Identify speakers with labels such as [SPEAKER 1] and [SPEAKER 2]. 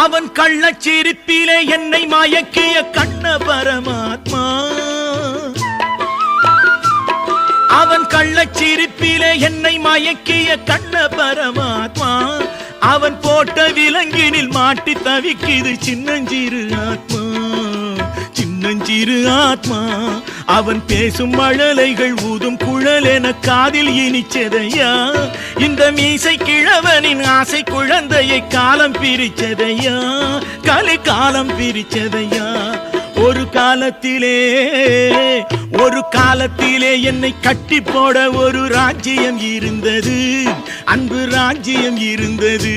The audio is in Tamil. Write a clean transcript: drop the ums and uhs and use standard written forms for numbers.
[SPEAKER 1] அவன் கள்ளச்சிரிப்பிலே என்னை மயக்கிய கண்ண பரமாத்மா. அவன் கள்ளச்சிரிப்பிலே என்னை மயக்கிய கண்ண பரமாத்மா. அவன் போட்ட விலங்கினில் மாட்டி தவிக்குது சின்னஞ்சிறு ஆத்மா, சின்னஞ்சிறு ஆத்மா. அவன் பேசும் மழலைகள் ஊதும் குழல் என காதில் இனிச்சதையா. இந்த மீசை கிழவனின் ஆசை குழந்தையை காலம் பிரிச்சதையா, கலை காலம் பிரிச்சதையா. ஒரு காலத்திலே என்னை கட்டி போட ஒரு ராஜ்யம் இருந்தது, அன்பு ராஜ்யம் இருந்தது.